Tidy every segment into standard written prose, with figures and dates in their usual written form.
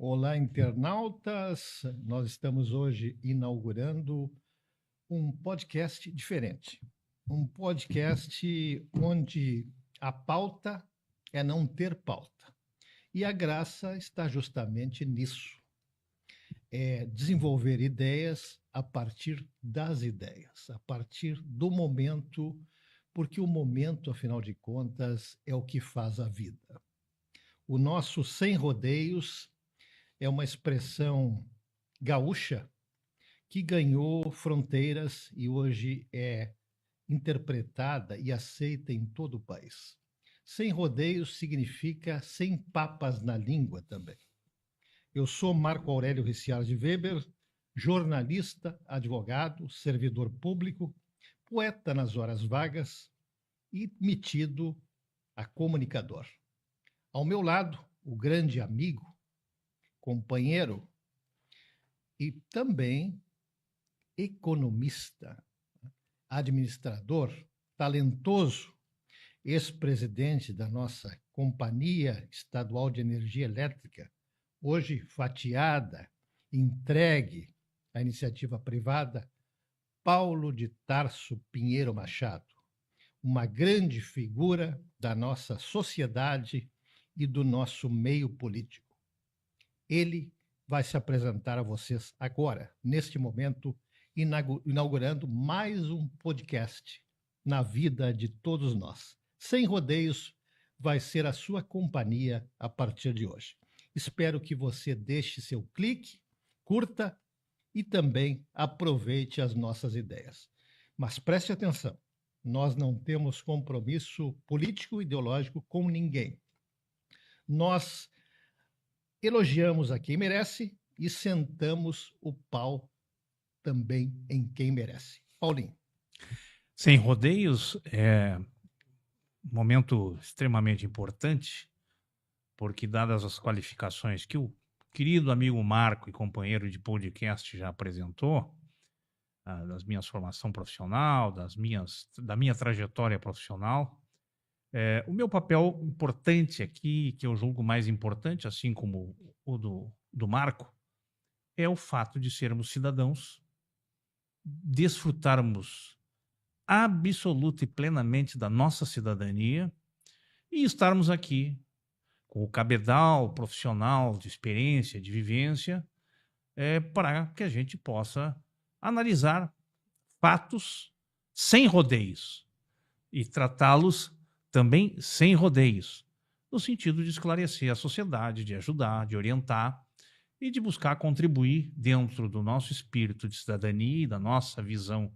Olá, internautas! Nós estamos hoje inaugurando um podcast diferente. Um podcast onde a pauta é não ter pauta. E a graça está justamente nisso. É desenvolver ideias a partir das ideias, a partir do momento, porque o momento, afinal de contas, é o que faz a vida. O nosso sem rodeios é uma expressão gaúcha que ganhou fronteiras e hoje é interpretada e aceita em todo o país. Sem rodeios significa sem papas na língua também. Eu sou Marco Aurélio Ricciardi Weber, jornalista, advogado, servidor público, poeta nas horas vagas e metido a comunicador. Ao meu lado, o grande amigo, companheiro e também economista, administrador, talentoso, ex-presidente da nossa Companhia Estadual de Energia Elétrica, hoje fatiada, entregue à iniciativa privada, Paulo de Tarso Pinheiro Machado, uma grande figura da nossa sociedade e do nosso meio político. Ele vai se apresentar a vocês agora, neste momento, inaugurando mais um podcast na vida de todos nós. Sem rodeios, vai ser a sua companhia a partir de hoje. Espero que você deixe seu clique, curta e também aproveite as nossas ideias. Mas preste atenção, nós não temos compromisso político e ideológico com ninguém. Nós elogiamos a quem merece e sentamos o pau também em quem merece. Paulinho. Sem rodeios é um momento extremamente importante, porque dadas as qualificações que o querido amigo Marco e companheiro de podcast já apresentou, das minhas formação profissional, da minha trajetória profissional, o meu papel importante aqui, que eu julgo mais importante, assim como o do Marco, é o fato de sermos cidadãos, desfrutarmos absoluta e plenamente da nossa cidadania e estarmos aqui com o cabedal profissional de experiência, de vivência, para que a gente possa analisar fatos sem rodeios e tratá-los também sem rodeios, no sentido de esclarecer a sociedade, de ajudar, de orientar e de buscar contribuir dentro do nosso espírito de cidadania e da nossa visão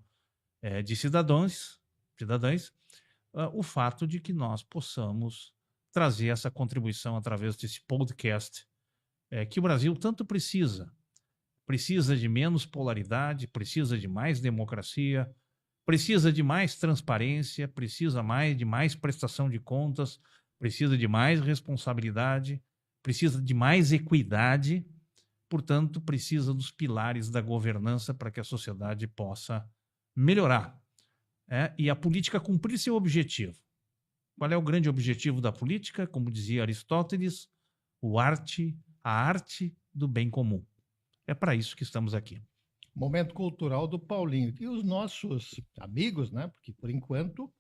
de cidadãs, o fato de que nós possamos trazer essa contribuição através desse podcast que o Brasil tanto precisa. Precisa de menos polaridade, precisa de mais democracia, precisa de mais transparência, precisa de mais prestação de contas, precisa de mais responsabilidade, precisa de mais equidade, portanto, precisa dos pilares da governança para que a sociedade possa melhorar e a política cumprir seu objetivo. Qual é o grande objetivo da política? Como dizia Aristóteles, a arte do bem comum. É para isso que estamos aqui. Momento cultural do Paulinho. E os nossos amigos, né? Porque por enquanto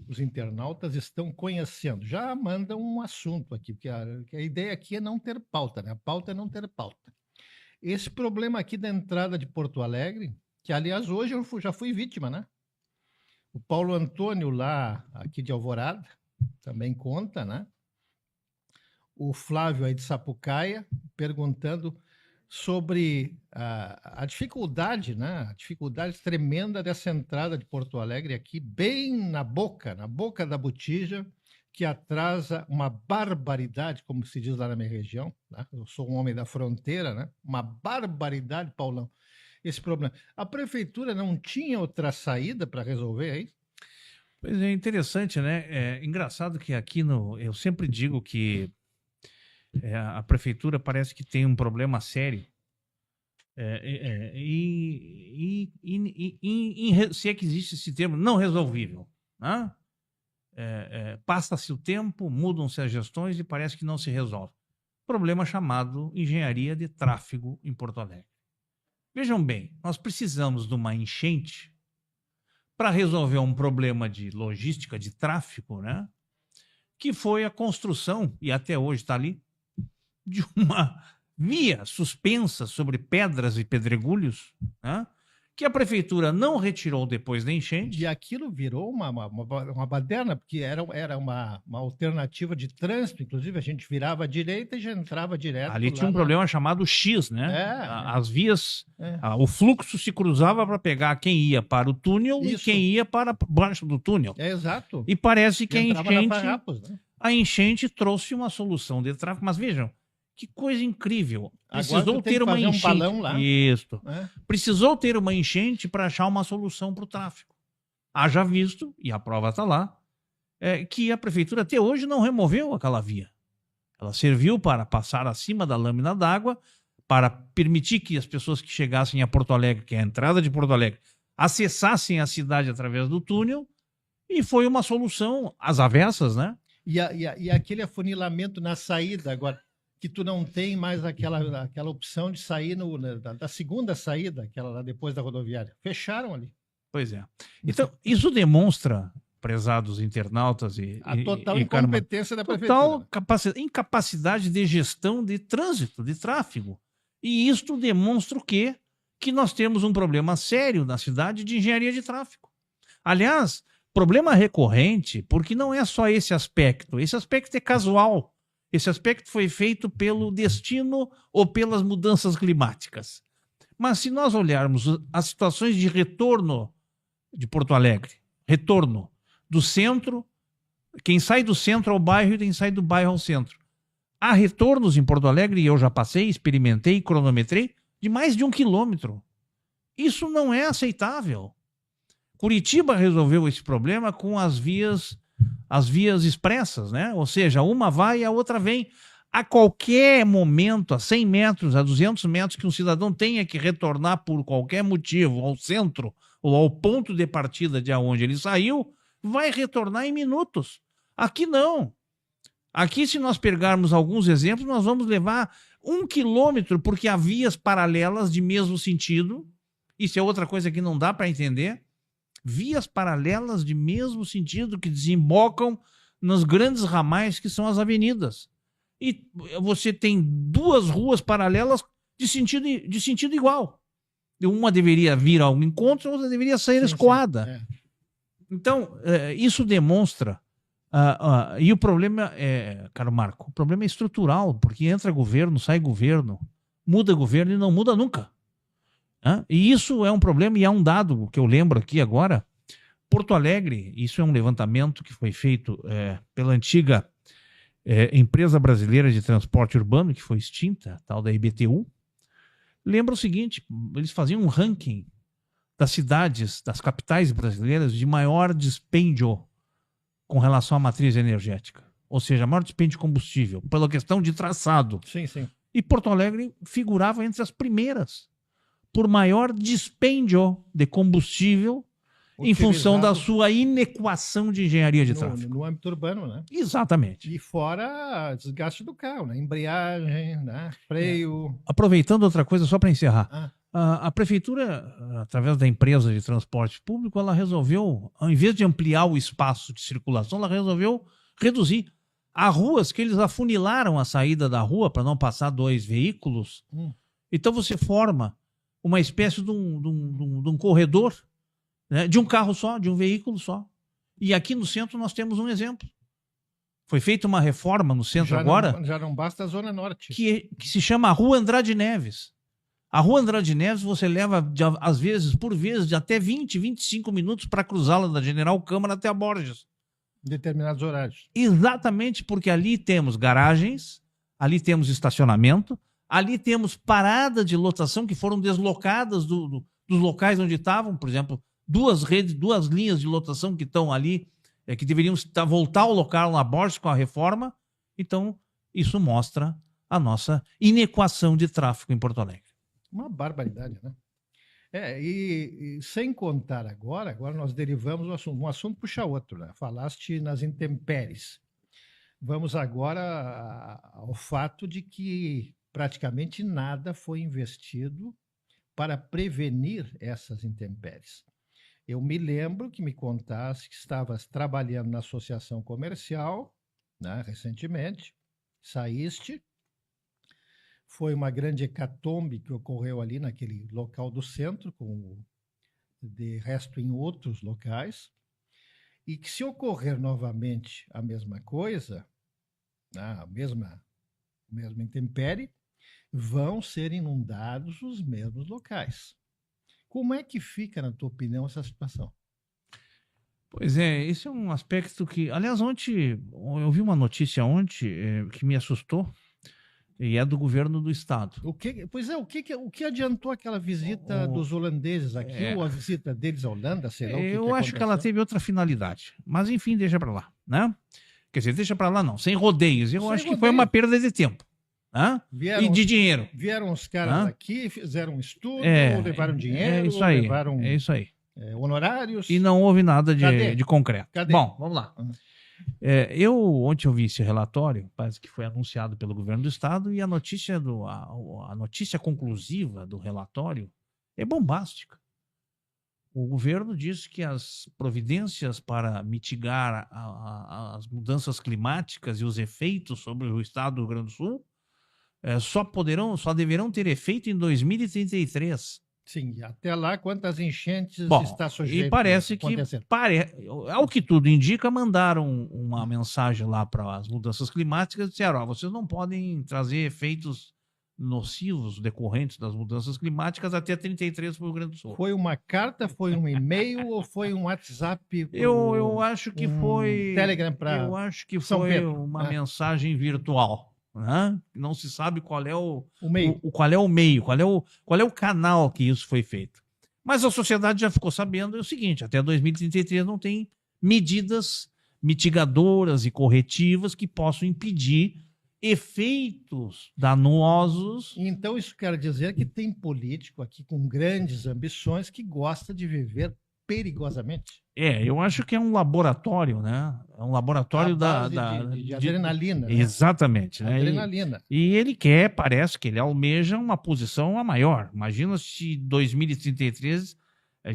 os internautas estão conhecendo. Já mandam um assunto aqui, porque a ideia aqui é não ter pauta, né? A pauta é não ter pauta. Esse problema aqui da entrada de Porto Alegre, que aliás hoje eu já fui vítima, né? O Paulo Antônio lá aqui de Alvorada também conta, né? O Flávio aí de Sapucaia perguntando sobre a dificuldade, né? A dificuldade tremenda dessa entrada de Porto Alegre aqui, bem na boca da botija, que atrasa uma barbaridade, como se diz lá na minha região, né? Eu sou um homem da fronteira, né? Uma barbaridade, Paulão, esse problema. A prefeitura não tinha outra saída para resolver aí? Pois é, interessante, né? É engraçado que aqui eu sempre digo que a prefeitura parece que tem um problema sério. Se é que existe esse termo, não resolvível. Né? Passa-se o tempo, mudam-se as gestões e parece que não se resolve. problema chamado engenharia de tráfego em Porto Alegre. Vejam bem, nós precisamos de uma enchente para resolver um problema de logística, de tráfego, né? Que foi a construção, e até hoje está ali, de uma via suspensa sobre pedras e pedregulhos, né? Que a prefeitura não retirou depois da enchente. E aquilo virou uma baderna, porque era uma alternativa de trânsito, inclusive a gente virava à direita e já entrava direto. Ali tinha um problema chamado X, né? É, As vias, o fluxo se cruzava para pegar quem ia para o túnel e Isso. quem ia para baixo do túnel. exato. E parece que Entrava na Farrapos, né? a enchente trouxe uma solução de tráfego. Mas vejam, que coisa incrível. Precisou Agora tu tem ter que uma fazer um enchente. balão lá. Isso. né? Precisou ter uma enchente para achar uma solução para o tráfego. Haja visto, e a prova está lá, que a prefeitura até hoje não removeu aquela via. Ela serviu para passar acima da lâmina d'água, para permitir que as pessoas que chegassem a Porto Alegre, que é a entrada de Porto Alegre, acessassem a cidade através do túnel, e foi uma solução às avessas, né? E aquele afunilamento na saída agora, que tu não tem mais aquela opção de sair da segunda saída, aquela lá depois da rodoviária. Fecharam ali. Pois é. Então, isso demonstra, prezados internautas A total e incompetência da prefeitura. total incapacidade de gestão de trânsito, de tráfego. E isto demonstra o quê? Que nós temos um problema sério na cidade de engenharia de tráfego. Aliás, problema recorrente, porque não é só esse aspecto é casual. Esse aspecto foi feito pelo destino ou pelas mudanças climáticas. Mas se nós olharmos as situações de retorno de Porto Alegre, retorno do centro, quem sai do centro ao bairro e quem sai do bairro ao centro. Há retornos em Porto Alegre, e eu já passei, experimentei, cronometrei, de mais de 1 quilômetro. Isso não é aceitável. Curitiba resolveu esse problema com as vias expressas, né? Ou seja, uma vai e a outra vem. A qualquer momento, a 100 metros, a 200 metros, que um cidadão tenha que retornar por qualquer motivo ao centro ou ao ponto de partida de onde ele saiu, vai retornar em minutos. Aqui não. Aqui, se nós pegarmos alguns exemplos, nós vamos levar 1 quilômetro, porque há vias paralelas de mesmo sentido. Isso é outra coisa que não dá para entender. Vias paralelas de mesmo sentido que desembocam nos grandes ramais que são as avenidas. E você tem 2 ruas paralelas de sentido igual. Uma deveria vir ao encontro, a outra deveria sair escoada. Então, isso demonstra... e o problema caro Marco, o problema é estrutural, porque entra governo, sai governo, muda governo e não muda nunca. E isso é um problema, e há um dado que eu lembro aqui agora. Porto Alegre, isso é um levantamento que foi feito pela antiga Empresa Brasileira de Transporte Urbano, que foi extinta, tal da IBTU. Lembra o seguinte, eles faziam um ranking das cidades, das capitais brasileiras de maior dispêndio com relação à matriz energética. Ou seja, maior dispêndio de combustível, pela questão de traçado. Sim, sim. E Porto Alegre figurava entre as primeiras, por maior dispêndio de combustível em função da sua inequação de engenharia de tráfego. No âmbito urbano, né? Exatamente. E fora desgaste do carro, né? Embreagem, né? Freio. Aproveitando outra coisa, só para encerrar. A prefeitura, através da empresa de transporte público, ela resolveu, ao invés de ampliar o espaço de circulação, ela resolveu reduzir. Há ruas que eles afunilaram a saída da rua para não passar 2 veículos. Então você forma uma espécie de um corredor, né, de um carro só, de um veículo só. E aqui no centro nós temos um exemplo. Foi feita uma reforma no centro agora. Já não basta a Zona Norte. Que se chama Rua Andrade Neves. A Rua Andrade Neves você leva, às vezes, por vezes, de até 20, 25 minutos para cruzá-la da General Câmara até a Borges. Em determinados horários. Exatamente, porque ali temos garagens, ali temos estacionamento, ali temos parada de lotação que foram deslocadas dos locais onde estavam, por exemplo, 2 linhas de lotação que estão ali, que deveriam voltar ao local na Borges com a reforma. Então, isso mostra a nossa inequação de tráfego em Porto Alegre. Uma barbaridade, né? E sem contar agora nós derivamos um assunto puxa outro, né? Falaste nas intempéries. Vamos agora ao fato de que praticamente nada foi investido para prevenir essas intempéries. Eu me lembro que me contasse que estavas trabalhando na associação comercial, né, recentemente, saíste, foi uma grande hecatombe que ocorreu ali naquele local do centro, com de resto em outros locais, e que se ocorrer novamente a mesma coisa, né, a mesma intempérie, vão ser inundados os mesmos locais. Como é que fica, na tua opinião, essa situação? Pois é, esse é um aspecto que, aliás, ontem eu vi uma notícia ontem que me assustou e é do governo do estado. O que adiantou aquela visita O- dos holandeses aqui, é, ou a visita deles à Holanda, sei lá o que eu acho que ela aconteceu? teve outra finalidade, mas enfim, deixa pra lá, né? Quer dizer, deixa pra lá não, sem rodeios. Eu Sem acho que foi uma rodeio. perda de tempo, né? E Vieram, de dinheiro. vieram os caras Hã? aqui, fizeram um estudo, levaram É dinheiro, isso aí, levaram é isso aí. honorários. E não houve nada Cadê? de concreto. Cadê? Bom, vamos lá. Ontem eu vi esse relatório, parece que foi anunciado pelo governo do estado, e a notícia, a notícia conclusiva do relatório é bombástica. O governo diz que as providências para mitigar as mudanças climáticas e os efeitos sobre o estado do Rio Grande do Sul só deverão ter efeito em 2033. Sim, até lá, quantas enchentes Bom, está e sujeito parece a que, acontecer? ao que tudo indica, mandaram uma mensagem lá para as mudanças climáticas e disseram: ó, vocês não podem trazer efeitos nocivos decorrentes das mudanças climáticas até 33 para o Rio Grande do Sul. Foi uma carta, foi um e-mail ou foi um WhatsApp Eu acho que foi. Telegram para Eu acho que São foi Pedro? uma mensagem virtual. Né? Não se sabe qual é o meio. qual é o meio, qual é o canal que isso foi feito. Mas a sociedade já ficou sabendo o seguinte: até 2033 não tem medidas mitigadoras e corretivas que possam impedir efeitos danosos. Então, isso quer dizer que tem político aqui com grandes ambições que gosta de viver perigosamente. Eu acho que é um laboratório, né? É um laboratório de adrenalina. Né? Exatamente. Né? Adrenalina. E ele parece que ele almeja uma posição a maior. Imagina se 2033,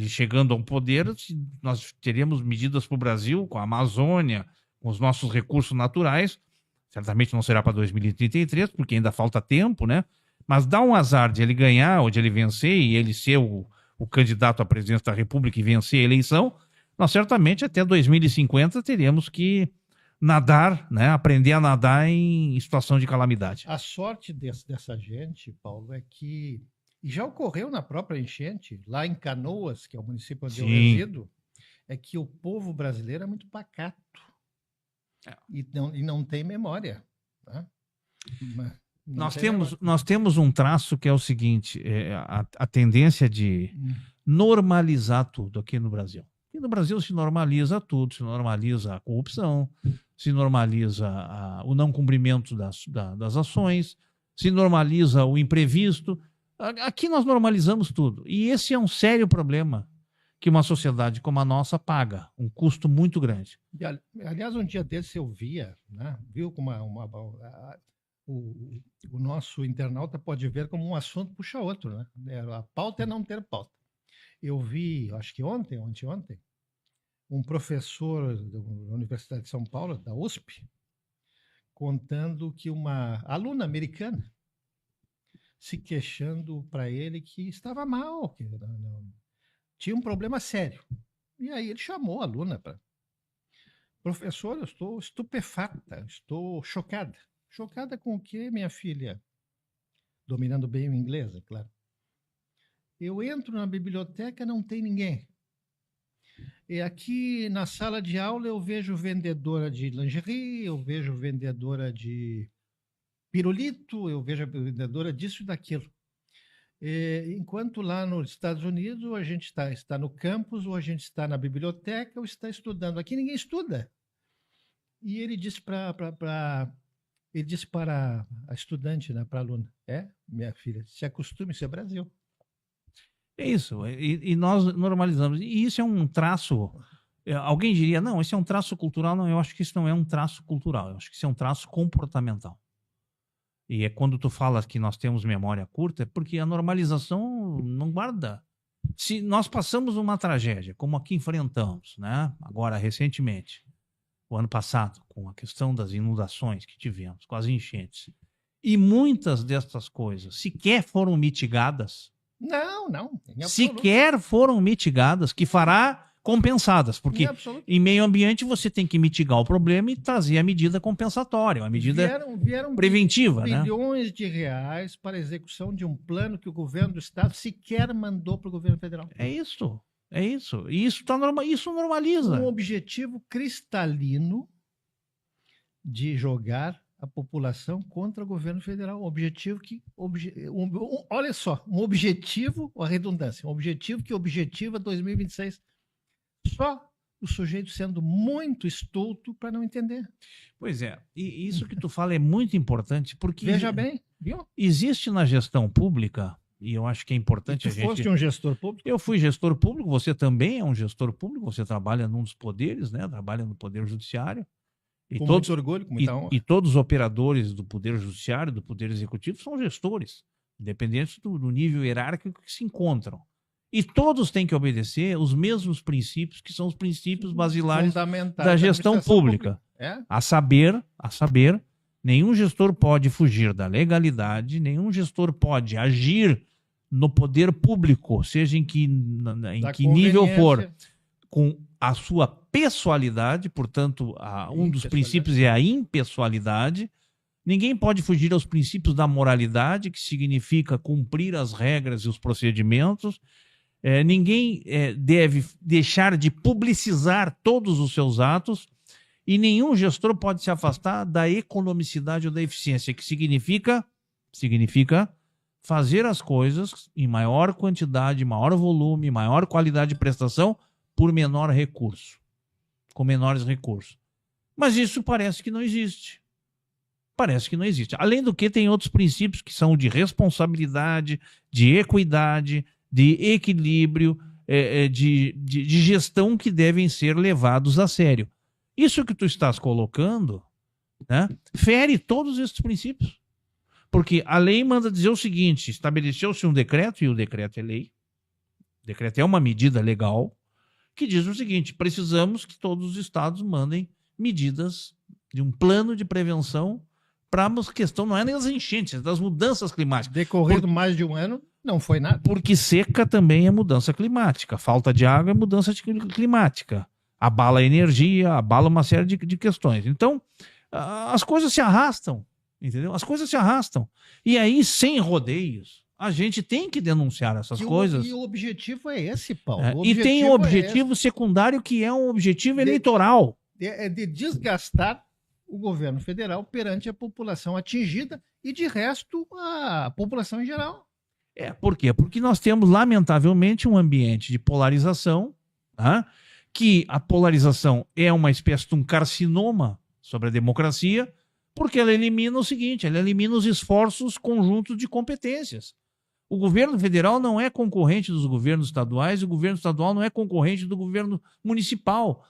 chegando ao poder, nós teríamos medidas para o Brasil, com a Amazônia, com os nossos recursos naturais. Certamente não será para 2033, porque ainda falta tempo, né? Mas dá um azar de ele ganhar ou de ele vencer e ele ser o candidato à presidência da República e vencer a eleição, nós certamente até 2050 teríamos que nadar, né? Aprender a nadar em situação de calamidade. A sorte dessa gente, Paulo, é que, e já ocorreu na própria enchente, lá em Canoas, que é o município onde eu resido, é que o povo brasileiro é muito pacato. E não tem memória. Né? Nós temos um traço que é o seguinte: a tendência de normalizar tudo aqui no Brasil. E no Brasil se normaliza tudo, se normaliza a corrupção, se normaliza o não cumprimento das ações, se normaliza o imprevisto. Aqui nós normalizamos tudo. E esse é um sério problema que uma sociedade como a nossa paga, um custo muito grande. Aliás, um dia desse eu viu como o nosso internauta pode ver como um assunto puxa outro. Né? A pauta é não ter pauta. Eu vi, acho que ontem, um professor da Universidade de São Paulo, da USP, contando que uma aluna americana se queixando para ele que estava mal, que tinha um problema sério. E aí ele chamou a aluna para: professor, eu estou estupefata, estou chocada. Chocada com o quê, minha filha? Dominando bem o inglês, é claro. Eu entro na biblioteca, não tem ninguém. E aqui na sala de aula eu vejo vendedora de lingerie, eu vejo vendedora de pirulito, eu vejo vendedora disso e daquilo. Enquanto lá nos Estados Unidos a gente está no campus, ou a gente está na biblioteca, ou está estudando. Aqui ninguém estuda. E ele disse para a estudante, né, para a aluna: minha filha, se acostume, isso é Brasil. É isso, e nós normalizamos. E isso é um traço Alguém diria, não, esse é um traço cultural. Não, eu acho que isso não é um traço cultural. Eu acho que isso é um traço comportamental. E é quando tu falas que nós temos memória curta, é porque a normalização não guarda. Se nós passamos uma tragédia, como aqui enfrentamos, né? Agora, recentemente, o ano passado, com a questão das inundações que tivemos, com as enchentes, e muitas dessas coisas sequer foram mitigadas, Não. sequer foram mitigadas, que fará compensadas, porque em meio ambiente você tem que mitigar o problema e trazer a medida compensatória, a medida vieram preventiva, bilhões de reais para a execução de um plano que o governo do estado sequer mandou para o governo federal. É isso. E isso normaliza. Um objetivo cristalino de jogar a população contra o governo federal. Um objetivo que... olha só, um objetivo, a redundância, um objetivo que objetiva 2026. Só o sujeito sendo muito estulto para não entender. Pois é, e isso que tu fala é muito importante, porque... Veja bem, viu? Existe na gestão pública, e eu acho que é importante a gente... foste um gestor público? Eu fui gestor público, você também é um gestor público, você trabalha num dos poderes, né? Trabalha no Poder Judiciário. E com todos, muito orgulho, com muita honra. E todos os operadores do Poder Judiciário, do Poder Executivo, são gestores, independentes do nível hierárquico que se encontram. E todos têm que obedecer os mesmos princípios, que são os princípios basilares da gestão pública. É? A saber, nenhum gestor pode fugir da legalidade, nenhum gestor pode agir no poder público, seja em que nível for, com a sua pessoalidade, portanto, um dos princípios é a impessoalidade. Ninguém pode fugir aos princípios da moralidade, que significa cumprir as regras e os procedimentos. Ninguém deve deixar de publicizar todos os seus atos, e nenhum gestor pode se afastar da economicidade ou da eficiência, que significa fazer as coisas em maior quantidade, maior volume, maior qualidade de prestação por menor recurso, com menores recursos. Mas isso parece que não existe. Além do que, tem outros princípios que são de responsabilidade, de equidade, de equilíbrio, de gestão, que devem ser levados a sério. Isso que tu estás colocando, né, fere todos esses princípios. Porque a lei manda dizer o seguinte: estabeleceu-se um decreto, e o decreto é lei, o decreto é uma medida legal, que diz o seguinte: precisamos que todos os estados mandem medidas de um plano de prevenção para a questão, não é nem das enchentes, é das mudanças climáticas. Decorrido mais de um ano, não foi nada. Porque seca também é mudança climática, falta de água é mudança climática, abala a energia, abala uma série de questões. Então, as coisas se arrastam, entendeu? As coisas se arrastam. E aí, sem rodeios, a gente tem que denunciar essas coisas. E o objetivo é esse, Paulo. E tem um objetivo secundário, que é um objetivo eleitoral. É de desgastar o governo federal perante a população atingida e, de resto, a população em geral. Por quê? Porque nós temos, lamentavelmente, um ambiente de polarização, tá? Que a polarização é uma espécie de um carcinoma sobre a democracia, porque ela elimina o seguinte: ela elimina os esforços conjuntos de competências. O governo federal não é concorrente dos governos estaduais, o governo estadual não é concorrente do governo municipal.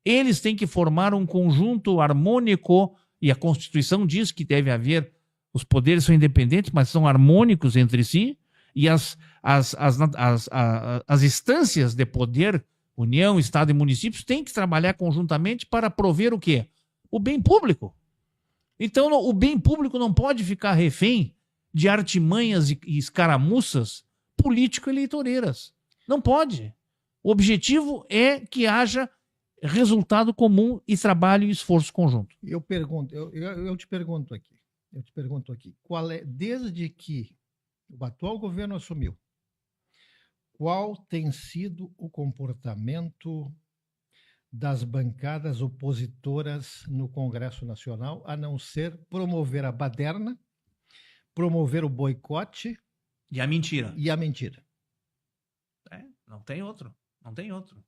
Eles têm que formar um conjunto harmônico, e a Constituição diz que deve haver, os poderes são independentes, mas são harmônicos entre si, e as instâncias de poder, União, Estado e municípios, têm que trabalhar conjuntamente para prover o quê? O bem público. Então, o bem público não pode ficar refém de artimanhas e escaramuças político-eleitoreiras. Não pode. O objetivo é que haja resultado comum e trabalho e esforço conjunto. Eu te pergunto aqui, qual é, desde que o atual governo assumiu, qual tem sido o comportamento das bancadas opositoras no Congresso Nacional, a não ser promover a baderna, promover o boicote e a mentira. Não tem outro.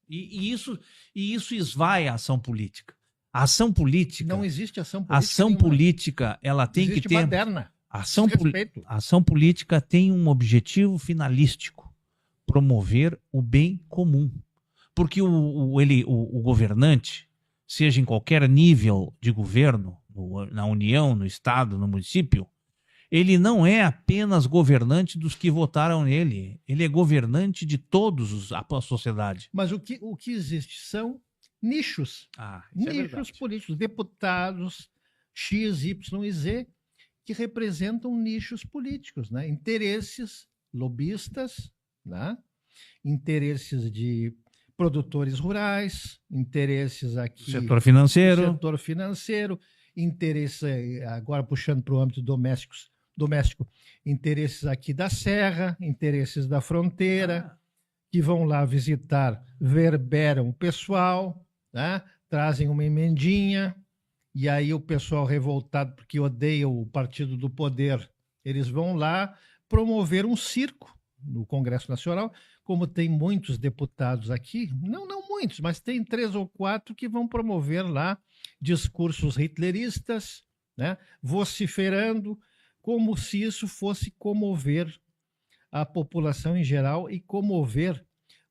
E isso esvai a ação política. A ação política... Não existe ação política. Ação política, ela tem que ter... baderna. A ação política tem um objetivo finalístico: promover o bem comum. Porque o governante, seja em qualquer nível de governo, na União, no Estado, no município, ele não é apenas governante dos que votaram nele, ele é governante de todos a sociedade. Mas o que existe são nichos, nichos políticos, deputados X, Y e Z, que representam nichos políticos, né? Interesses lobistas, né? Interesses de produtores rurais, interesses aqui... Setor financeiro, interesse, agora puxando para o âmbito doméstico, interesses aqui da Serra, interesses da fronteira, que vão lá visitar, verberam o pessoal, né? Trazem uma emendinha, e aí o pessoal revoltado porque odeia o partido do poder, eles vão lá promover um circo no Congresso Nacional, como tem muitos deputados aqui, não muitos, mas tem 3 ou 4 que vão promover lá discursos hitleristas, né, vociferando, como se isso fosse comover a população em geral e comover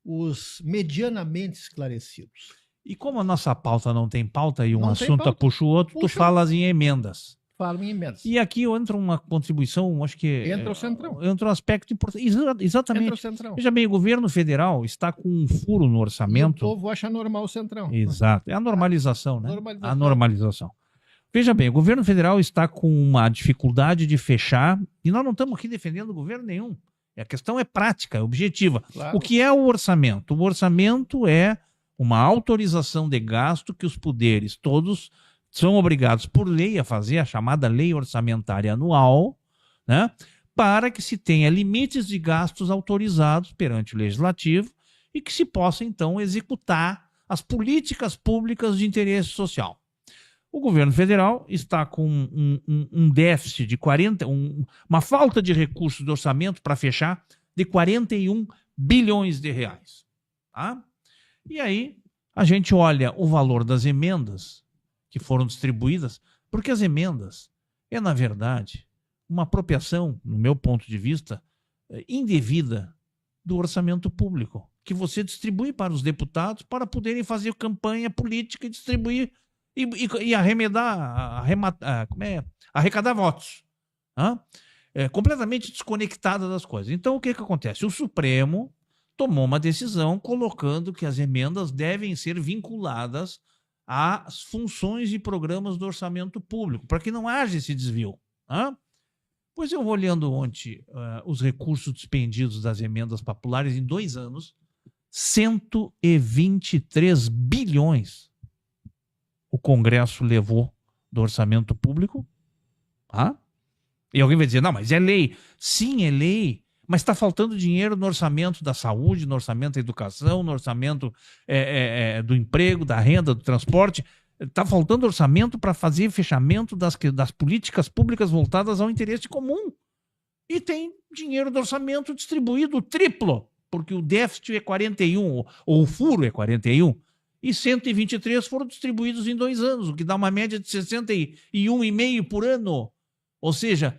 os medianamente esclarecidos. E como a nossa pauta não tem pauta e um Não assunto puxa o outro, tu falas em emendas. Falo em emendas. E aqui entra uma contribuição, acho que... Entra o Centrão. Entra um aspecto importante. Exatamente. Entra o Centrão. Veja bem, o governo federal está com um furo no orçamento. E o povo acha normal o Centrão. Exato. É a normalização, né? Normalização. A normalização. Veja bem, o governo federal está com uma dificuldade de fechar, e nós não estamos aqui defendendo governo nenhum. A questão é prática, é objetiva. Claro. O que é o orçamento? O orçamento é uma autorização de gasto que os poderes todos são obrigados por lei a fazer, a chamada lei orçamentária anual, né, para que se tenha limites de gastos autorizados perante o legislativo e que se possa, então, executar as políticas públicas de interesse social. O governo federal está com um déficit de uma falta de recursos do orçamento para fechar de 41 bilhões de reais. Tá? E aí a gente olha o valor das emendas que foram distribuídas, porque as emendas é, na verdade, uma apropriação, no meu ponto de vista, indevida do orçamento público, que você distribui para os deputados para poderem fazer campanha política e distribuir e arrecadar votos. Completamente desconectada das coisas. Então, o que acontece? O Supremo tomou uma decisão colocando que as emendas devem ser vinculadas às funções e programas do orçamento público, para que não haja esse desvio. Pois eu vou olhando ontem os recursos despendidos das emendas populares em 2 anos, 123 bilhões o Congresso levou do orçamento público. E alguém vai dizer, não, mas é lei. Sim, é lei, mas está faltando dinheiro no orçamento da saúde, no orçamento da educação, no orçamento do emprego, da renda, do transporte. Está faltando orçamento para fazer fechamento das políticas públicas voltadas ao interesse comum. E tem dinheiro do orçamento distribuído triplo, porque o déficit é 41, ou o furo é 41, e 123 foram distribuídos em 2 anos, o que dá uma média de 61,5 por ano. Ou seja,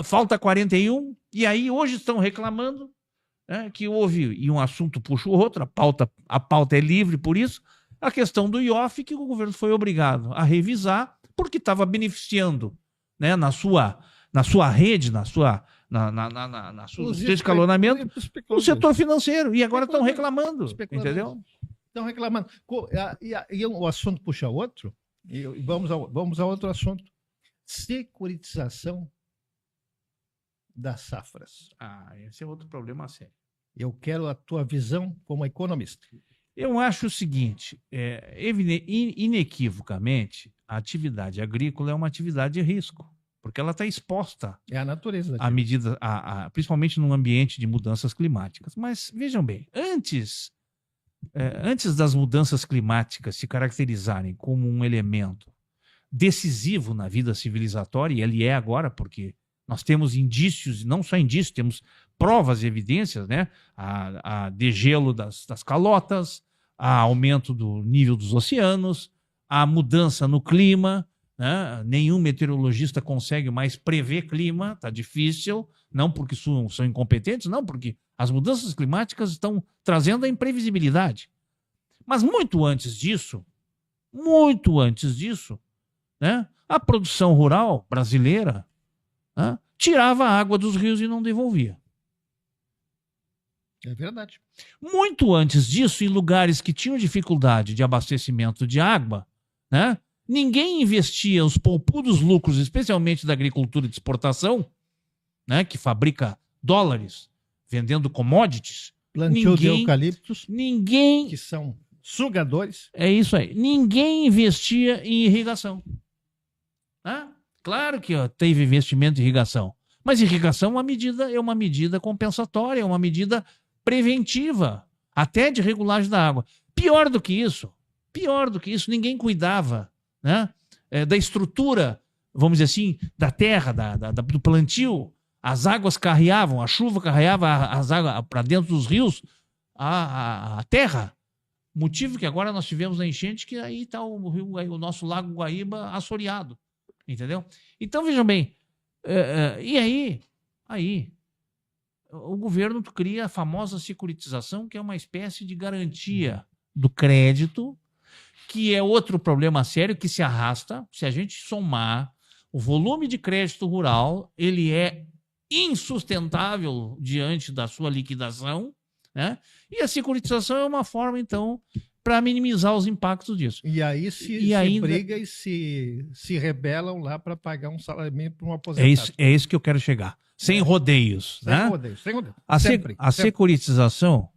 falta 41, e aí hoje estão reclamando que houve, e um assunto puxa o outro, a pauta é livre por isso, a questão do IOF, que o governo foi obrigado a revisar, porque estava beneficiando, né, na sua rede, no seu escalonamento, o setor financeiro, e agora estão reclamando, entendeu? Estão reclamando. E o assunto puxa outro, e vamos a outro assunto. Securitização das safras. Esse é outro problema sério. Eu quero a tua visão como economista. Eu acho o seguinte, inequivocamente, a atividade agrícola é uma atividade de risco, porque ela está exposta à natureza à medida, principalmente num ambiente de mudanças climáticas. Mas vejam bem, antes das mudanças climáticas se caracterizarem como um elemento decisivo na vida civilizatória, e ele é agora, porque nós temos indícios, não só indícios, temos provas e evidências, né? A degelo das calotas, a aumento do nível dos oceanos, a mudança no clima, né? Nenhum meteorologista consegue mais prever clima, está difícil, não porque são incompetentes, não, porque as mudanças climáticas estão trazendo a imprevisibilidade. Mas muito antes disso, né, a produção rural brasileira, né, tirava a água dos rios e não devolvia. É verdade. Muito antes disso, em lugares que tinham dificuldade de abastecimento de água, né, ninguém investia os poupudos lucros, especialmente da agricultura de exportação, né, que fabrica dólares vendendo commodities. Plantio de eucaliptos, Ninguém. que são sugadores. É isso aí. Ninguém investia em irrigação. Ah, claro que teve investimento em irrigação. Mas irrigação é uma medida compensatória, é uma medida preventiva, até de regulagem da água. Pior do que isso, ninguém cuidava, né, da estrutura, vamos dizer assim, da terra, do plantio. As águas carreavam, a chuva carreava as águas para dentro dos rios, a terra. Motivo que agora nós tivemos a enchente, que aí está o nosso Lago Guaíba assoreado. Entendeu? Então, vejam bem, e aí, o governo cria a famosa securitização, que é uma espécie de garantia do crédito, que é outro problema sério que se arrasta. Se a gente somar o volume de crédito rural, ele é insustentável diante da sua liquidação, né? E a securitização é uma forma, então, para minimizar os impactos disso. E aí se ainda... briga e se rebelam lá para pagar um salário mínimo para um aposentado. É isso que eu quero chegar. Sem rodeios. Sem né? rodeios, sem rodeios. A securitização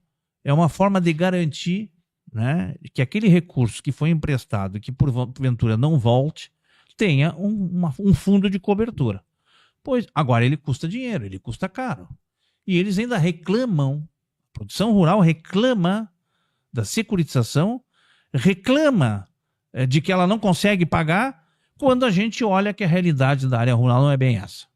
é uma forma de garantir, né, que aquele recurso que foi emprestado, que porventura não volte, tenha um fundo de cobertura. Pois agora ele custa dinheiro, ele custa caro. E eles ainda reclamam, a produção rural reclama da securitização, reclama de que ela não consegue pagar, quando a gente olha que a realidade da área rural não é bem essa.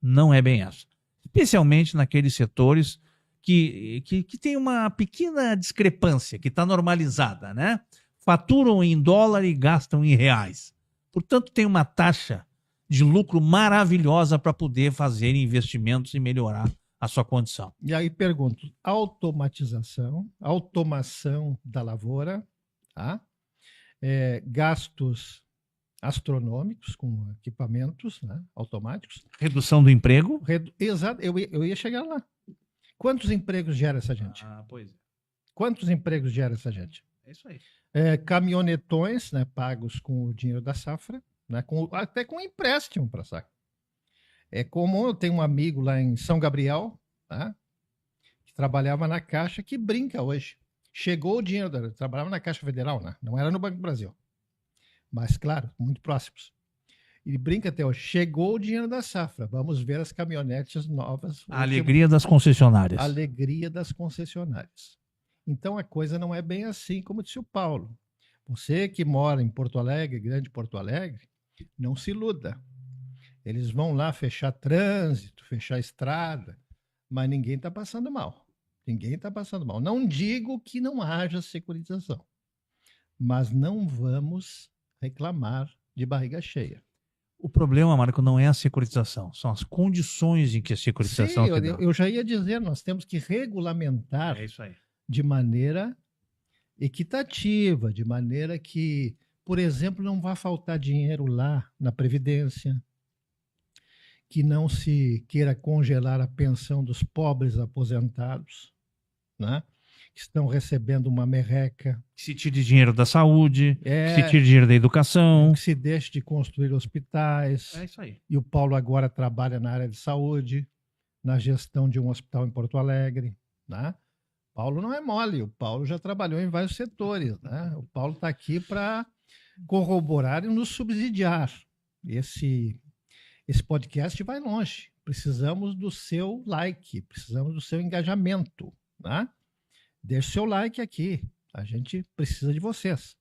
Não é bem essa. Especialmente naqueles setores que tem uma pequena discrepância, que está normalizada, né? Faturam em dólar e gastam em reais. Portanto, tem uma taxa de lucro maravilhosa para poder fazer investimentos e melhorar a sua condição. E aí pergunto, automação da lavoura, tá? Gastos astronômicos com equipamentos, né, automáticos. Redução do emprego? Exato, eu ia chegar lá. Quantos empregos gera essa gente? Pois é. Quantos empregos gera essa gente? É isso aí. Caminhonetões, né, pagos com o dinheiro da safra, né, até com empréstimo para saco. É como eu tenho um amigo lá em São Gabriel, tá, que trabalhava na Caixa, que brinca hoje. Chegou o dinheiro, trabalhava na Caixa Federal, né, não era no Banco do Brasil. Mas, claro, muito próximos. Ele brinca até hoje. Chegou o dinheiro da safra. Vamos ver as caminhonetes novas. A alegria das concessionárias. A alegria das concessionárias. Então, a coisa não é bem assim, como disse o Paulo. Você que mora em Porto Alegre, Grande Porto Alegre, não se iluda. Eles vão lá fechar trânsito, fechar estrada, mas ninguém está passando mal. Ninguém está passando mal. Não digo que não haja securitização, mas não vamos reclamar de barriga cheia. O problema, Marco, não é a securitização, são as condições em que a securitização se dá. Eu já ia dizer, nós temos que regulamentar de maneira equitativa, de maneira que, por exemplo, não vá faltar dinheiro lá na Previdência, que não se queira congelar a pensão dos pobres aposentados, né? Que estão recebendo uma merreca. Que se tire dinheiro da saúde, que se tire dinheiro da educação. Que se deixe de construir hospitais. É isso aí. E o Paulo agora trabalha na área de saúde, na gestão de um hospital em Porto Alegre, né? Paulo não é mole, o Paulo já trabalhou em vários setores, né? O Paulo está aqui para corroborar e nos subsidiar. Esse podcast vai longe. Precisamos do seu like, precisamos do seu engajamento, né? Deixe seu like aqui, a gente precisa de vocês.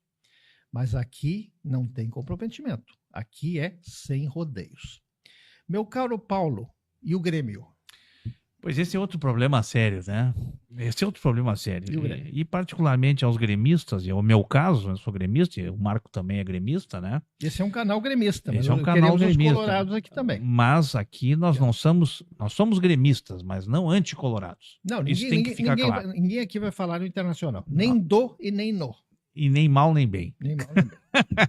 Mas aqui não tem comprometimento, aqui é sem rodeios. Meu caro Paulo, e o Grêmio? Pois esse é outro problema sério, né? Esse é outro problema sério. E particularmente aos gremistas, e é o meu caso, eu sou gremista, e o Marco também é gremista, né? Esse é um canal gremista, esse é um canal gremista. Os colorados aqui também. Mas aqui nós não somos, nós somos gremistas, mas não anticolorados. Não, isso tem que ficar claro. Ninguém aqui vai falar no Internacional, nem do e nem no. E nem mal nem bem. Nem mal, nem bem.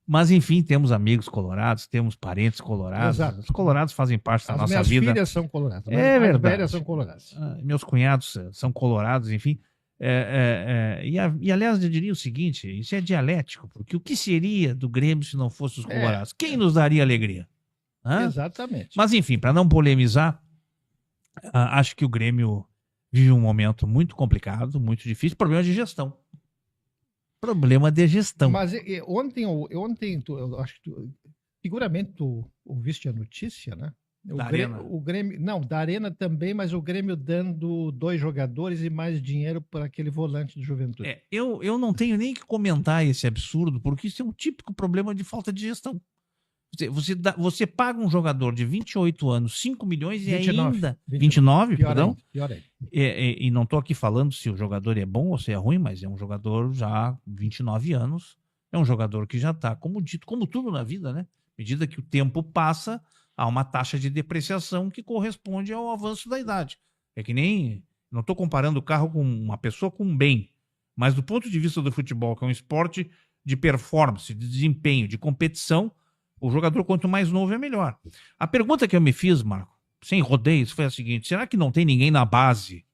Mas, enfim, temos amigos colorados, temos parentes colorados. Exato. Os colorados fazem parte da As nossa minhas vida. filhas são coloradas. É As verdade. velhas são coloradas. Meus cunhados são colorados, enfim. E, aliás, eu diria o seguinte, isso é dialético, porque o que seria do Grêmio se não fosse os colorados? Quem nos daria alegria? Hã? Exatamente. Mas, enfim, para não polemizar, acho que o Grêmio vive um momento muito complicado, muito difícil, problema de gestão. Problema de gestão. Mas ontem eu acho que seguramente tu ouviste a notícia, né? Arena. O Grêmio, não, da Arena também, mas o Grêmio dando 2 jogadores e mais dinheiro para aquele volante do Juventude. Eu não tenho nem que comentar esse absurdo, porque isso é um típico problema de falta de gestão. Você paga um jogador de 28 anos, 5 milhões e 29, ainda... 29, 29, pior perdão? ainda, pior ainda. E não estou aqui falando se o jogador é bom ou se é ruim, mas é um jogador já 29 anos, é um jogador que já está, como tudo na vida, né? À medida que o tempo passa, há uma taxa de depreciação que corresponde ao avanço da idade. É que nem... Não estou comparando o carro com uma pessoa com um bem, mas do ponto de vista do futebol, que é um esporte de performance, de desempenho, de competição, o jogador quanto mais novo é melhor. A pergunta que eu me fiz, Marco, sem rodeios, foi a seguinte: será que não tem ninguém na base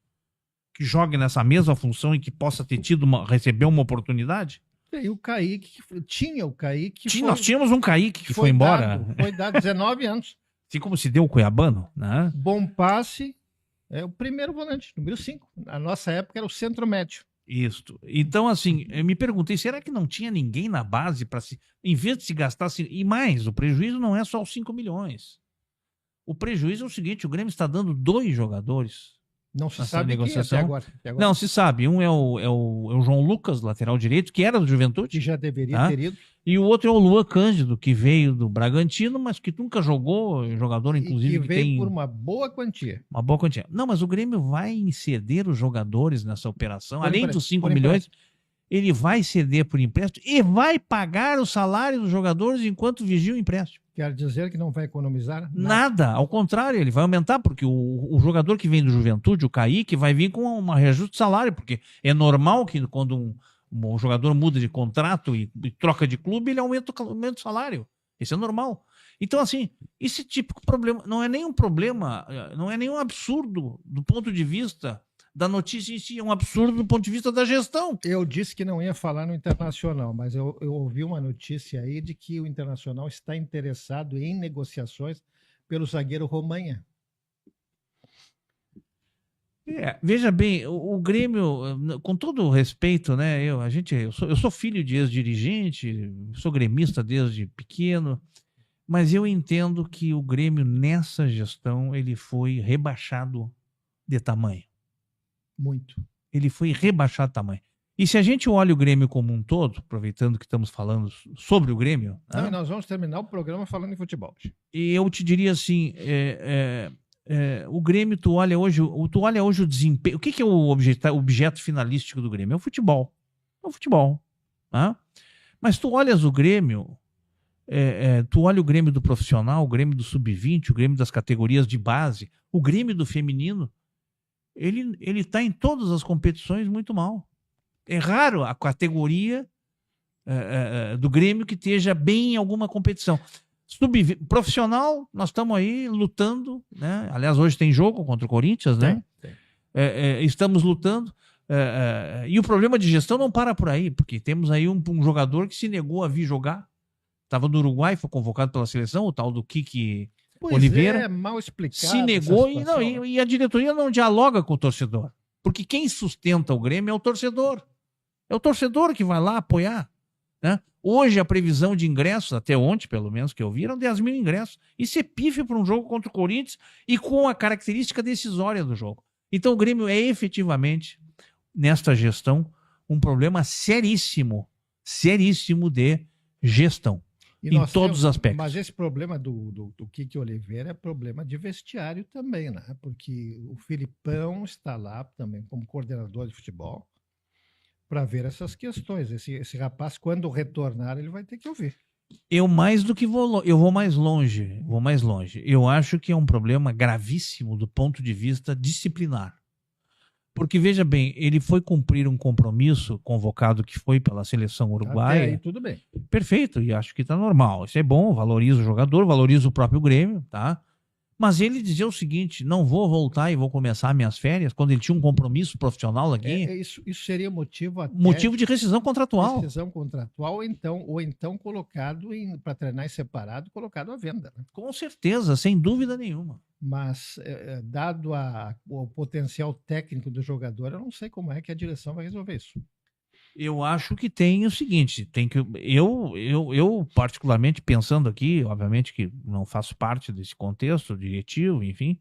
que jogue nessa mesma função e que possa ter receber uma oportunidade? E o Kaique, tinha o Kaique. Nós tínhamos um Kaique que foi embora. Foi dado 19 anos. Assim como se deu o Cuiabano, né? Bom passe, é o primeiro volante, número 5. Na nossa época era o centro médio. Isso. Então, assim, eu me perguntei, será que não tinha ninguém na base para se... Em vez de se gastar... E mais, o prejuízo não é só os 5 milhões. O prejuízo é o seguinte, o Grêmio está dando 2 jogadores. Não se Nessa sabe negociação. quem até agora. Não, se sabe. Um é o João Lucas, lateral direito, que era do Juventude. Que já deveria ter ido. E o outro é o Luan Cândido, que veio do Bragantino, mas que nunca jogou, jogador inclusive e que veio tem... por uma boa quantia. Uma boa quantia. Não, mas o Grêmio vai ceder os jogadores nessa operação. Além dos 5 milhões, ele vai ceder por empréstimo e vai pagar o salário dos jogadores enquanto vigia o empréstimo. Quer dizer que não vai economizar nada? Ao contrário, ele vai aumentar, porque o jogador que vem do Juventude, o Kaique, vai vir com um reajuste de salário, porque é normal que quando um jogador muda de contrato e troca de clube, ele aumenta o salário. Isso é normal. Então, assim, esse típico problema não é nenhum problema, não é nenhum absurdo do ponto de vista da notícia em si, é um absurdo do ponto de vista da gestão. Eu disse que não ia falar no Internacional, mas eu ouvi uma notícia aí de que o Internacional está interessado em negociações pelo zagueiro Romanha. Veja bem, o Grêmio, com todo o respeito, né? Eu sou filho de ex-dirigente, sou gremista desde pequeno, mas eu entendo que o Grêmio, nessa gestão, ele foi rebaixado de tamanho. Muito. Ele foi rebaixado de tamanho. E se a gente olha o Grêmio como um todo, aproveitando que estamos falando sobre o Grêmio... Não, nós vamos terminar o programa falando em futebol. E eu te diria assim, o Grêmio, tu olha hoje o desempenho... O que é o objeto finalístico do Grêmio? É o futebol. É o futebol. Né? Mas tu olhas o Grêmio... tu olha o Grêmio do profissional, o Grêmio do sub-20, o Grêmio das categorias de base, o Grêmio do feminino, ele está em todas as competições muito mal. É raro a categoria do Grêmio que esteja bem em alguma competição. Profissional, nós estamos aí lutando, né? Aliás, hoje tem jogo contra o Corinthians, né? Tem. Estamos lutando. E o problema de gestão não para por aí, porque temos aí um jogador que se negou a vir jogar. Estava no Uruguai, foi convocado pela seleção, o tal do Kiki Oliveira. É mal explicado. Se negou e a diretoria não dialoga com o torcedor. Porque quem sustenta o Grêmio é o torcedor. É o torcedor que vai lá apoiar. Né? Hoje a previsão de ingressos, até ontem pelo menos que eu vi, eram 10 mil ingressos. Isso é pífio para um jogo contra o Corinthians e com a característica decisória do jogo. Então o Grêmio é efetivamente, nesta gestão, um problema seríssimo de gestão. Em todos os aspectos. Mas esse problema do Kiki Oliveira é problema de vestiário também, né? Porque o Filipão está lá também como coordenador de futebol para ver essas questões. Esse rapaz, quando retornar, ele vai ter que ouvir. Eu vou mais longe. Eu acho que é um problema gravíssimo do ponto de vista disciplinar. Porque, veja bem, ele foi cumprir um compromisso convocado que foi pela seleção Até uruguaia. aí tudo bem. Perfeito, e acho que tá normal. Isso é bom, valoriza o jogador, valoriza o próprio Grêmio, tá? Mas ele dizia o seguinte: não vou voltar e vou começar minhas férias, quando ele tinha um compromisso profissional aqui. Isso seria motivo até Motivo de rescisão contratual. Rescisão contratual, ou então colocado para treinar em separado, colocado à venda. Né? Com certeza, sem dúvida nenhuma. Mas, dado o potencial técnico do jogador, eu não sei como é que a direção vai resolver isso. Eu acho que tem o seguinte, tem que eu particularmente pensando aqui, obviamente que não faço parte desse contexto diretivo, enfim,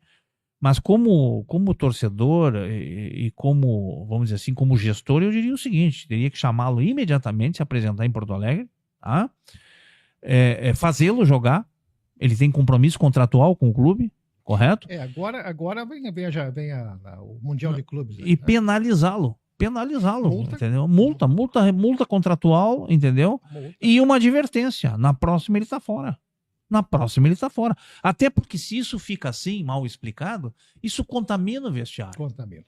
mas como torcedor e como, vamos dizer assim, como gestor, eu diria o seguinte: teria que chamá-lo imediatamente, se apresentar em Porto Alegre, tá? Fazê-lo jogar. Ele tem compromisso contratual com o clube, correto? Agora vem o Mundial de Clubes. E penalizá-lo. Multa. Entendeu? Multa contratual, entendeu? Multa. E uma advertência. Na próxima ele tá fora. Até porque se isso fica assim, mal explicado, isso contamina o vestiário. Contamina.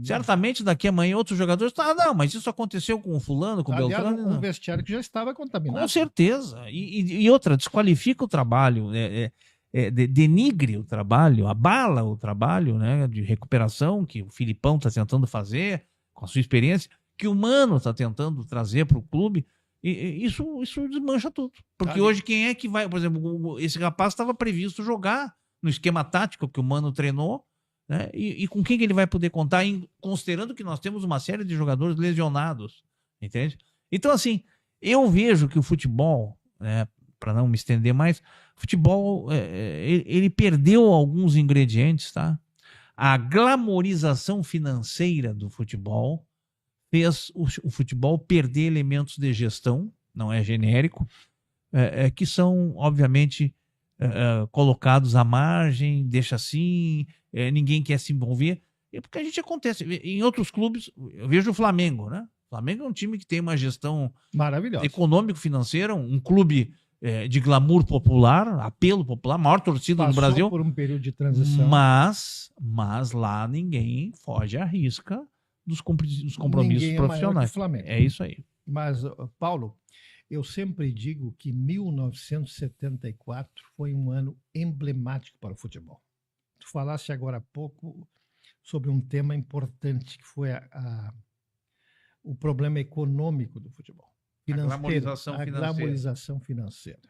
Certamente daqui a amanhã outros jogadores, não, mas isso aconteceu com o fulano, com o Beltrano. Um vestiário que já estava contaminado. Com certeza. E outra, desqualifica o trabalho, denigre o trabalho, abala o trabalho, né, de recuperação que o Filipão está tentando fazer, com a sua experiência, que o Mano está tentando trazer para o clube. E isso desmancha tudo. Porque hoje quem é que vai... Por exemplo, esse rapaz estava previsto jogar no esquema tático que o Mano treinou, né? E com quem que ele vai poder contar, considerando que nós temos uma série de jogadores lesionados, entende? Então, assim, eu vejo que o futebol, né, para não me estender mais, futebol, ele perdeu alguns ingredientes, tá? A glamorização financeira do futebol fez o futebol perder elementos de gestão, não é genérico, que são, obviamente, colocados à margem, deixa assim, ninguém quer se envolver. Porque a gente acontece. Em outros clubes, eu vejo o Flamengo, né? O Flamengo é um time que tem uma gestão maravilhosa, econômico-financeira, um clube de glamour popular, apelo popular, maior torcida no Brasil. Passou por um período de transição. Mas lá ninguém foge à risca dos compromissos profissionais. É isso aí. Mas, Paulo, eu sempre digo que 1974 foi um ano emblemático para o futebol. Tu falaste agora há pouco sobre um tema importante, que foi o problema econômico do futebol. A glamorização financeira.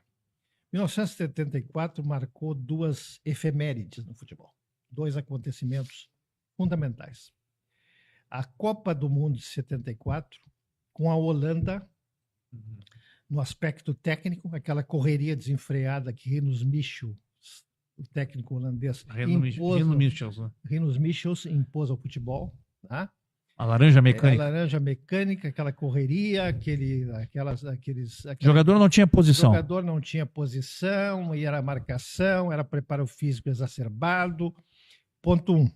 1974 marcou duas efemérides no futebol. Dois acontecimentos fundamentais. A Copa do Mundo de 74, com a Holanda, no aspecto técnico, aquela correria desenfreada que Rinus Michels, o técnico holandês, Rinus Michels impôs ao futebol, tá? A laranja mecânica. A laranja mecânica, aquela correria, O jogador não tinha posição. O jogador não tinha posição, e era marcação, era preparo físico exacerbado. Ponto 1.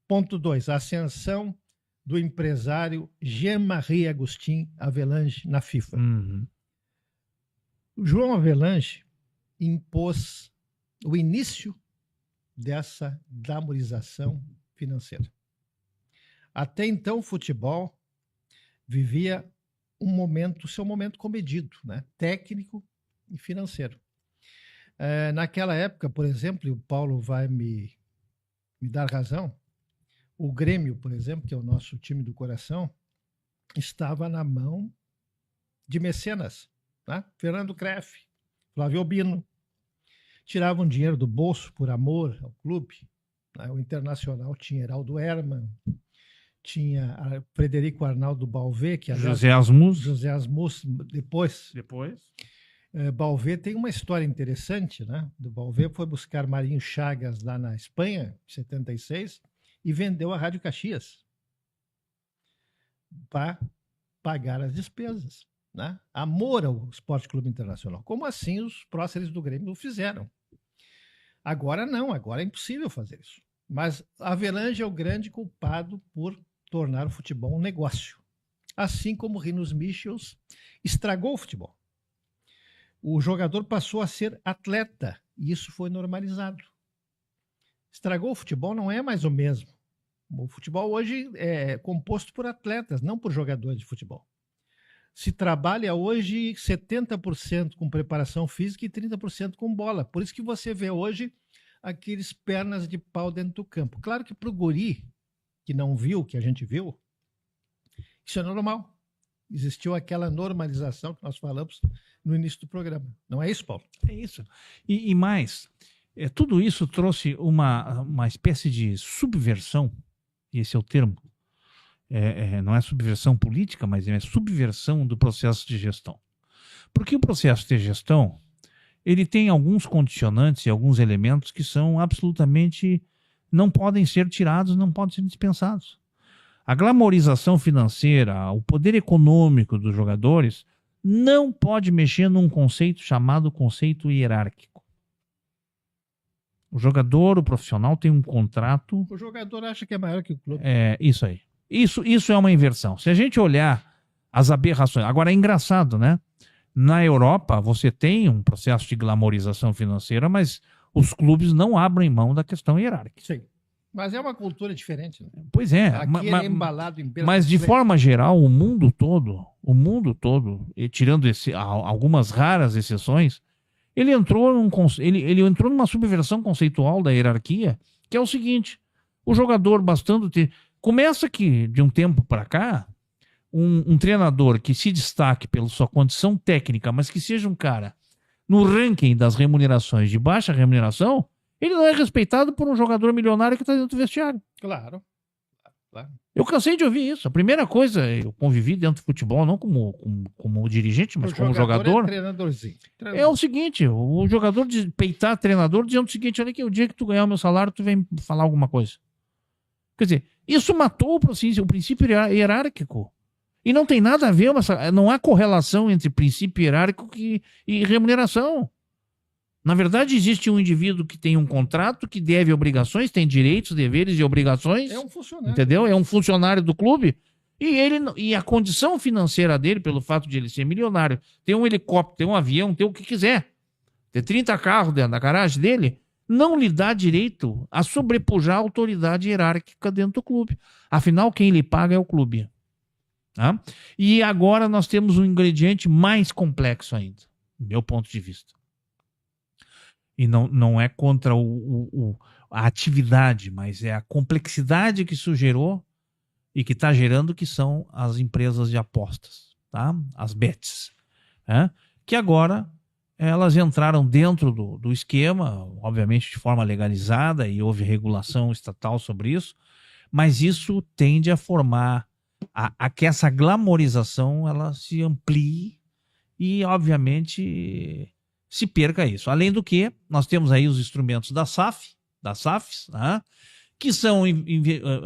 Ponto 2. A ascensão do empresário Jean-Marie Agustin Avelange na FIFA. O João Avelange impôs o início dessa glamorização financeira. Até então, o futebol vivia seu momento comedido, né? Técnico e financeiro. Naquela época, por exemplo, e o Paulo vai me dar razão, o Grêmio, por exemplo, que é o nosso time do coração, estava na mão de mecenas, né? Fernando Kreff, Flávio Albino, tiravam dinheiro do bolso por amor ao clube. Né? O Internacional tinha Heraldo Hermann, tinha Frederico Arnaldo Balvet, que José Asmus depois. Balvet tem uma história interessante, né? Do Balvet foi buscar Marinho Chagas lá na Espanha, em 76, e vendeu a Rádio Caxias para pagar as despesas, né? Amor ao Esporte Clube Internacional. Como assim os próceres do Grêmio o fizeram? Agora não, agora é impossível fazer isso. Mas Avelange é o grande culpado por tornar o futebol um negócio. Assim como Rinus Michels estragou o futebol. O jogador passou a ser atleta e isso foi normalizado. Estragou o futebol, não é mais o mesmo. O futebol hoje é composto por atletas, não por jogadores de futebol. Se trabalha hoje 70% com preparação física e 30% com bola. Por isso que você vê hoje aqueles pernas de pau dentro do campo. Claro que para o guri, que não viu o que a gente viu, isso é normal. Existiu aquela normalização que nós falamos no início do programa. Não é isso, Paulo? É isso. E mais, tudo isso trouxe uma espécie de subversão, esse é o termo, não é subversão política, mas é subversão do processo de gestão. Porque o processo de gestão, ele tem alguns condicionantes e alguns elementos que são absolutamente, não podem ser tirados, não podem ser dispensados. A glamorização financeira, o poder econômico dos jogadores, não pode mexer num conceito chamado conceito hierárquico. O jogador, o profissional, tem um contrato... O jogador acha que é maior que o clube. É, isso aí. Isso é uma inversão. Se a gente olhar as aberrações... Agora, é engraçado, né? Na Europa, você tem um processo de glamorização financeira, mas os clubes não abrem mão da questão hierárquica. Sim. Mas é uma cultura diferente, né? Pois é. Aqui ele é embalado em mas, de forma geral, o mundo todo, e tirando algumas raras exceções, ele entrou numa subversão conceitual da hierarquia, que é o seguinte: o jogador bastando ter... Começa que, de um tempo para cá, um treinador que se destaque pela sua condição técnica, mas que seja um cara no ranking das remunerações de baixa remuneração, ele não é respeitado por um jogador milionário que está dentro do vestiário. Claro. Eu cansei de ouvir isso. A primeira coisa, eu convivi dentro do futebol, não como dirigente, mas como jogador. É o seguinte: o jogador de peitar treinador dizendo o seguinte: olha aqui, o dia que tu ganhar o meu salário, tu vem falar alguma coisa. Quer dizer, isso matou o princípio hierárquico. E não tem nada a ver, não há correlação entre princípio hierárquico e remuneração. Na verdade, existe um indivíduo que tem um contrato, que deve obrigações, tem direitos, deveres e obrigações. É um funcionário. Entendeu? É um funcionário do clube. E a condição financeira dele, pelo fato de ele ser milionário, ter um helicóptero, ter um avião, ter o que quiser, ter 30 carros dentro da garagem dele, não lhe dá direito a sobrepujar a autoridade hierárquica dentro do clube. Afinal, quem lhe paga é o clube. Tá? E agora nós temos um ingrediente mais complexo ainda, do meu ponto de vista. E não é contra a atividade, mas é a complexidade que isso gerou e que está gerando, que são as empresas de apostas, tá? As bets, que agora elas entraram dentro do esquema, obviamente de forma legalizada, e houve regulação estatal sobre isso, mas isso tende a formar a que essa glamorização ela se amplie e, obviamente, se perca isso. Além do que, nós temos aí os instrumentos das SAFs, que são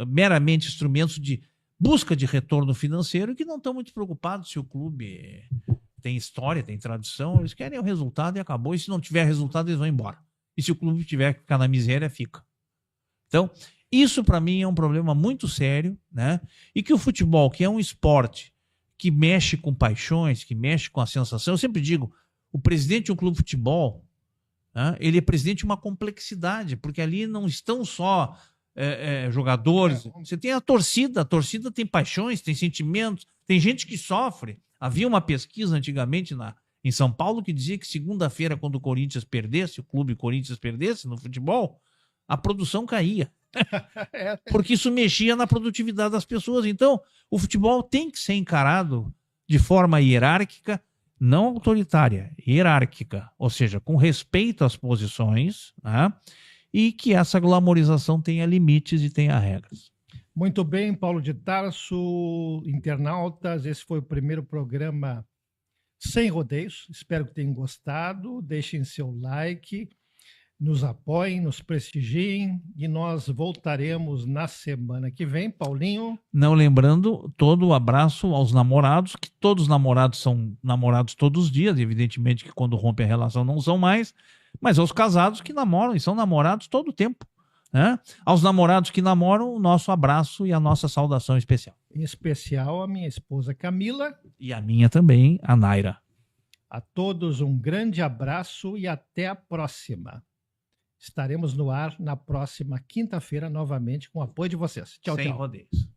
meramente instrumentos de busca de retorno financeiro, que não estão muito preocupados se o clube tem história, tem tradição, eles querem o resultado e acabou. E se não tiver resultado, eles vão embora. E se o clube tiver que ficar na miséria, fica. Então, isso para mim é um problema muito sério, né? E que o futebol, que é um esporte que mexe com paixões, que mexe com a sensação, eu sempre digo, o presidente de um clube de futebol, ele é presidente de uma complexidade, porque ali não estão só jogadores, você tem a torcida tem paixões, tem sentimentos, tem gente que sofre. Havia uma pesquisa antigamente em São Paulo que dizia que segunda-feira, quando o Corinthians perdesse, o clube Corinthians perdesse no futebol, a produção caía. Porque isso mexia na produtividade das pessoas. Então, o futebol tem que ser encarado de forma hierárquica, não autoritária, hierárquica, ou seja, com respeito às posições, e que essa glamorização tenha limites e tenha regras. Muito bem, Paulo de Tarso, internautas, esse foi o primeiro programa sem rodeios, espero que tenham gostado, deixem seu like, nos apoiem, nos prestigiem e nós voltaremos na semana que vem, Paulinho. Não lembrando, todo o abraço aos namorados, que todos os namorados são namorados todos os dias, evidentemente que quando rompem a relação não são mais, mas aos casados que namoram e são namorados todo o tempo. Aos namorados que namoram, o nosso abraço e a nossa saudação especial. Em especial a minha esposa Camila. E a minha também, a Naira. A todos um grande abraço e até a próxima. Estaremos no ar na próxima quinta-feira novamente com o apoio de vocês. Tchau, Sem tchau. rodeios.